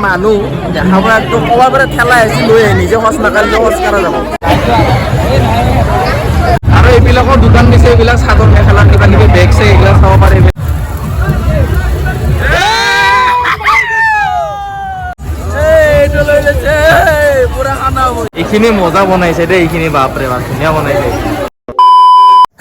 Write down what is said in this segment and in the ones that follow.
মানুহ দেখা পৰা একদম ক'বাৰ পৰা ঠেলাই আহিছে লৈ আহি নিজে খৰচ নাকাৰিলে খৰচ কৰা যাব। আৰু এইবিলাকৰ দোকান দিছে, এইবিলাক চাদৰ মেখেলা কিবা কিবি বেগ চেগ এইবিলাক চাব পাৰে। এইখিনি মজা বনাইছে দেই, এইখিনি বাপৰে বাপ ধুনীয়া বনাইছে।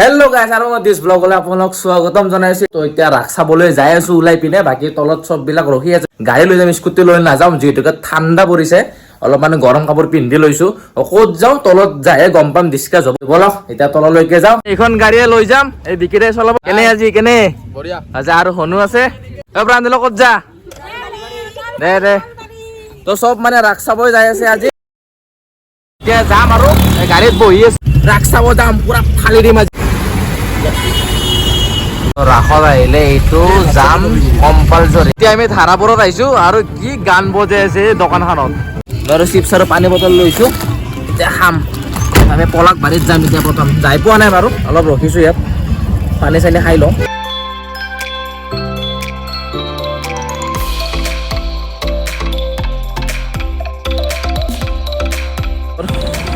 হেল্ল' গাইছ, আৰু মই দিছ ব্লগলৈ আপোনালোক স্বাগতম জনাইছো। তো এতিয়া ৰাস চাবলৈ যাই আছো ওলাই পিনে, বাকী তলত চব বিলাক ৰখি আছে। গাড়ী লৈ যাম, স্কুটি লৈ নাযাম, যিহেতুকে ঠাণ্ডা পৰিছে। অলপ মানে গৰম কাপোৰ পিন্ধি লৈছো। ক'ত যাওঁ তলত যায়ে গম পাম, ডিছকাছ হ'ব। বলক এতিয়া তললৈকে যাওঁ। এইখন গাড়ীয়ে লৈ যাম, এই বিকিৰে চলাব। কেনে আজি কেনে বঢ়িয়া আজি। আৰু হনু আছে, প্ৰাঞ্জল ক'ত যা দে দে। তো চব মানে ৰাস চাবই যাই আছে আজি। এতিয়া যাম আৰু গাড়ীত বহি আছো, ৰাস চাব যাম, পুৰা ফালি দিম আজি। ৰাসত আহিলে এইটো যাম কম্পালচৰি। এতিয়া আমি ধাৰাপুৰত আহিছো আৰু কি গান বজাই আছে দোকানখনত। আৰু চিপছ আৰু পানী বটল লৈছো, এতিয়া খাম। আমি পলাক বাৰীত যাম এতিয়া। প্ৰথম যাই পোৱা নাই বাৰু, অলপ ৰখিছো ইয়াত, পানী চানী খাই লওঁ।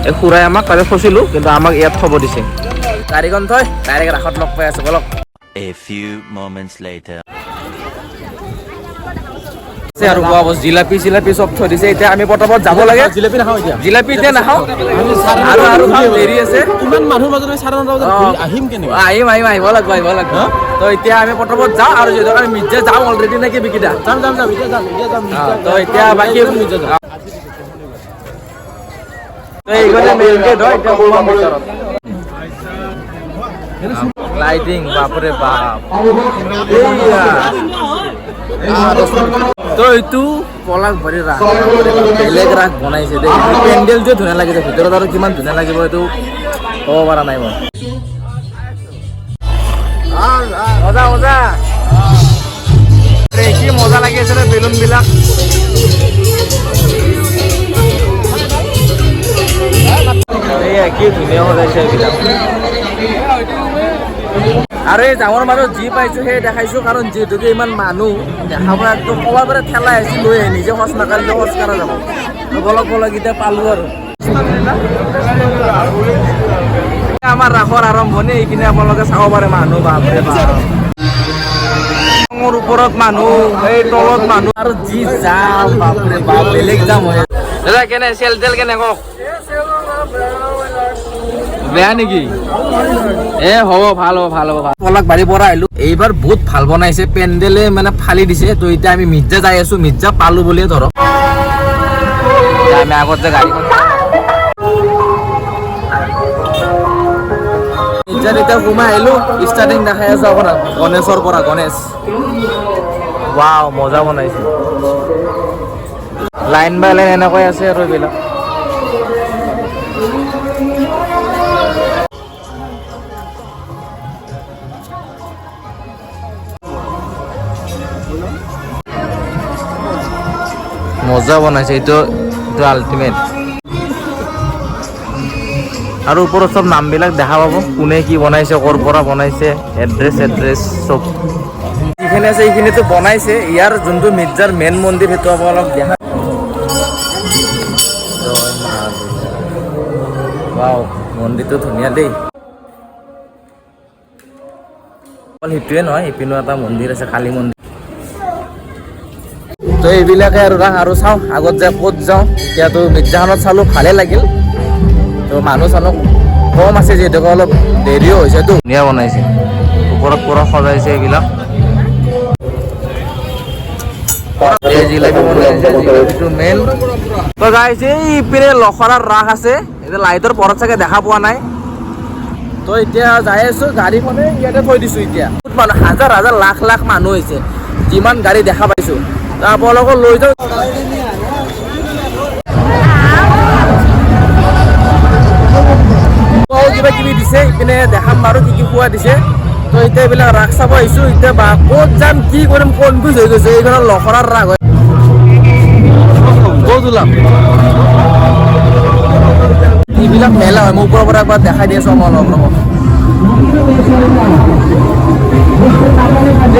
এই খুৰাই আমাক তাতে ফচিলো, কিন্তু আমাক ইয়াত থব দিছে। গাড়ীখন থৈ ডাইৰেক্ট ৰাসত লগ পাই আছো, বলক। A few moments later. আৰু জিলাপি চিলাপি চব থৈ দিছে। এতিয়া আমি পটাপট যাব লাগে। জিলাপি নাখাওঁ এতিয়া, জিলাপি এতিয়া নাখাওঁ, আৰু দেৰি আছে। ইমান মানুহৰ মাজত আহিম কেনেকৈ? আহিব লাগিব আহিব লাগিব। তো এতিয়া আমি পটাপট যাওঁ, আৰু যিহেতু আমি মিৰ্জা যাওঁ অলৰেডি নেকি বিকিটা যাম। তো এতিয়া বাকী এইখনে মেইন গেট হয়। এতিয়া সোমাম ভিতৰত। লাইটিং বাপৰে বাপ। তো এইটো পলাশবাৰীৰ ৰাস, বেলেগ ৰাস বনাইছে দেই। পেণ্ডেলটোৱে ধুনীয়া লাগিছে, ভিতৰত আৰু কিমান ধুনীয়া লাগিব এইটো ক'ব পৰা নাই মই। মজা মজা, কি মজা লাগি আছে ৰে বেলুন বিলাক। কি ধুনীয়া সজাইছে এইবিলাক। আৰু এই ডাঙৰ মাজত যি পাইছো সেই দেখাইছো, কাৰণ যিহেতুকে ইমান মানুহ দেখা পৰা একদম ক'বাৰ পৰা ঠেলাই আহিছে লৈ আহি নিজে খৰচ নাকাৰিলে খৰচ কৰা যাব। বলক বলক এতিয়া পালো আৰু আমাৰ ৰাসৰ আৰম্ভণি। এইখিনি আপোনালোকে চাব পাৰে, মানুহ বাপৰে বাপ। ওপৰত মানুহ, এই তলত মানুহ, আৰু যি যাম বাপৰে বাপ, বেলেগ যাম হয়। দাদা কেনে চেল তেল কেনে কওক? বেয়া নেকি? হ'ব ভাল হ'ব ভাল হ'ব। পলাক বাৰীৰ পৰা আহিলো, এইবাৰ বহুত ভাল বনাইছে। পেণ্ডেলে মানে ফালি দিছে। তো এতিয়া আমি মিৰ্জা যাই আছো, মিৰ্জা পালো বুলিয়ে ধৰক। আমি আগত যে গাড়ীখন মিৰ্জাত এতিয়া সোমাই আহিলো। ষ্টাৰ্টিং দেখাই আছো আপোনাক গণেশৰ পৰা। গণেশ ৱাও, মজা বনাইছে। লাইন বাই লাইন এনেকৈ আছে আৰু এইবিলাক। মজা বনাইছে, এইটো আল্টিমেট। আৰু ওপৰত চব নামবিলাক দেখা পাব, কোনে কি বনাইছে, ক'ৰ পৰা বনাইছে, এড্ৰেছ চব যিখিনি আছে এইখিনিতো বনাইছে। ইয়াৰ যোনটো মিৰ্জাৰ মেইন মন্দিৰ, সেইটো আপোনালোক দেখা। ৱাও, মন্দিৰটো ধুনীয়া দেই। অকল সেইটোৱে নহয়, ইপিনেও এটা মন্দিৰ আছে, কালী মন্দিৰ। তো এইবিলাকে আৰু ৰাস। আৰু চাওঁ আগত যে ক'ত যাওঁ। এতিয়াতো মিৰ্জাখনত চালোঁ, ভালেই লাগিল। তো মানুহ চানুহ কম আছে, যিহেতুকে অলপ দেৰিও হৈছেতো। ধুনীয়া বনাইছে, ওপৰত পুৰা সজাইছে এইবিলাক। জিলাপি বনাইছে, জিলাপিটো মেইন। তো গাইছ, এই ইপিনে লখৰাৰ ৰাস আছে, এতিয়া লাইটৰ পৰত চাগে দেখা পোৱা নাই। তো এতিয়া যাই আছো, গাড়ীখনে ইয়াতে থৈ দিছো। এতিয়া মানুহ হাজাৰ হাজাৰ লাখ লাখ মানুহ হৈছে, যিমান গাড়ী দেখা পাইছো। আপোনালোকক লৈ যাওঁ। কিবা কিবি দিছে, ইপিনে দেখাম বাৰু কি কি খোৱা দিছে। তো এতিয়া এইবিলাক ৰাস চাব আহিছো। এতিয়া বা ক'ত যাম কি কৰিম কনফিউজ হৈ গৈছে। এইখনৰ লখৰাৰ ৰাস হয়। ক'ত ওলাম? এইবিলাক মেলা হয়, মই ওপৰৰ পৰা একবাৰ দেখাই দি আছো। মই অলপ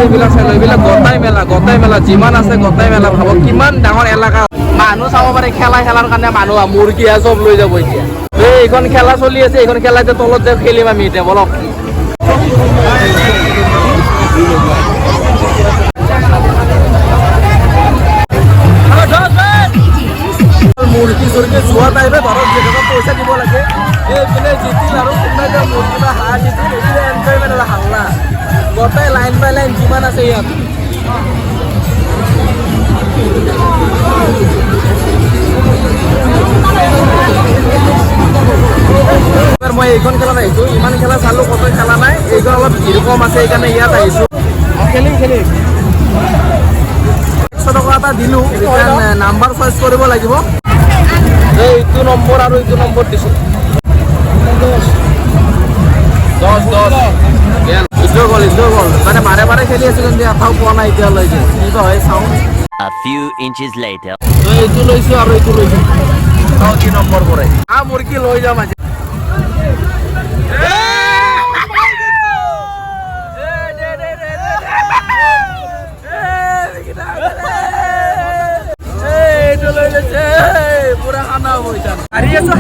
এইবিলাক চাই লওঁ, এইবিলাক গটাই মেলা যিমান আছে গটাই মেলা। ভাবক কিমান ডাঙৰ এলেকা, মানুহ চাব পাৰে। খেলাৰ কাৰণে মানুহ মুৰ্গী চব লৈ যাব এতিয়া। এইখন খেলা চলি আছে, এইখন খেলা এতিয়া তলত যে খেলিম আমি এতিয়া বলক। মুৰ্গী চুৰ্গী চোৱা টাইমে ধৰক যেনেকুৱা পইচা দিব লাগে, এইপিনে জিতিল আৰু কোনোবাই মুৰ্গী বা হাঁহ জিতিল, এইপিনে এনজয়মেণ্ট আৰু হাল্লা গোটেই লাইন বাই লাইন যিমান আছে ইয়াত। মই এইখন খেলত আহিছোঁ, ইমান খেলা চালোঁ, কত খেলা নাই। এইখন অলপ ভিৰ কম আছে, সেইকাৰণে ইয়াত আহিছোঁ। খেলিম 100 টকা এটা দিলোঁ, নাম্বাৰ চইচ কৰিব লাগিব। এইটো নম্বৰ আৰু এইটো নম্বৰ দিছোঁ 10 গ'ল মানে বাৰে খেলি আছোঁ, কিন্তু এটাও পোৱা নাই এতিয়ালৈকে। কিবা হয় চাওঁ। A few inches later. এইটো লৈছোঁ আৰু এইটো লৈছোঁ, চাওঁ কি নম্বৰ পৰে। মুৰ্গী লৈ যাম আজি।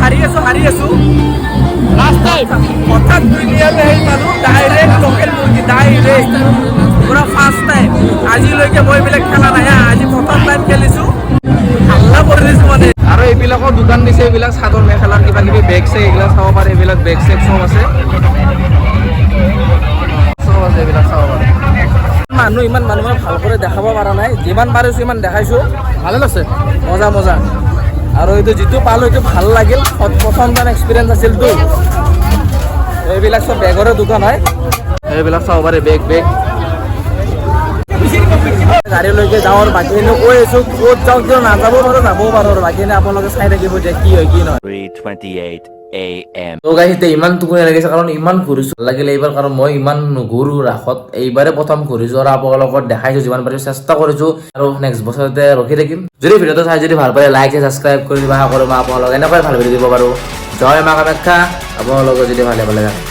হাৰি আছো হঠাৎ প্ৰিমিয়ামে হেৰি পালোঁ, ডাইৰেক্ট লোকেল মুৰ্গী, ডাইৰেক্ট পুৰা ফাৰ্ষ্ট টাইম। আজিলৈকে মই এইবিলাক খেলা নাই, আজি প্ৰথম টাইম খেলিছোঁ, হাল্লা কৰি দিছোঁ মানে। আৰু এইবিলাকৰ দোকান দিছে, এইবিলাক চাদৰ মেখেলাৰ কিবা কিবি বেগ চেগ এইবিলাক চাব পাৰে। এইবিলাক বেগ চেগ চব আছে, এইবিলাক চাব পাৰে। ইমান মানুহে ভাল কৰি দেখাব পৰা নাই, যিমান পাৰিছোঁ ইমান দেখাইছোঁ। ভালে লাগছে, মজা। আৰু এইটো যিটো পালোঁ সেইটো ভাল লাগিল, প্ৰথম টাইম এক্সপিৰিয়েঞ্চ আছিলতো। এইবিলাক চব বেগৰে দোকান হয়, এইবিলাক চাব পাৰে বেগ গাড়ীলৈকে যাওঁ। আৰু বাকীখিনি কৈ আছোঁ ক'ত যাওঁ, কিয় নাযাব পাৰোঁ, যাবও পাৰোঁ। আৰু বাকীখিনি আপোনালোকে চাই থাকিব যে কি হয় কি নহয়। 3:28 a.m. তো গাইছ এতিয়া ইমান টোপনি লাগিছে, কাৰণ ইমান ঘূৰিছোঁ। লাগিলে এইবাৰ, কাৰণ মই ইমান নুঘূৰোঁ ৰাসত, এইবাৰে প্ৰথম ঘূৰিছোঁ। আৰু আপোনালোকক দেখাইছোঁ, যিমান পাৰিছোঁ চেষ্টা কৰিছোঁ। আৰু নেক্সট বছৰতে ৰখি থাকিম। যদি ভিডিঅ'টো চাই যদি ভাল পায়, লাইক ছাবস্ক্ৰাইব কৰি দিবা। সকলো মই আপোনালোকক এনেকুৱাই ভাল ভিডিঅ' দিব পাৰোঁ। জয় মা কামাখ্যা। আপোনালোকৰ যদি ভালে থাকে।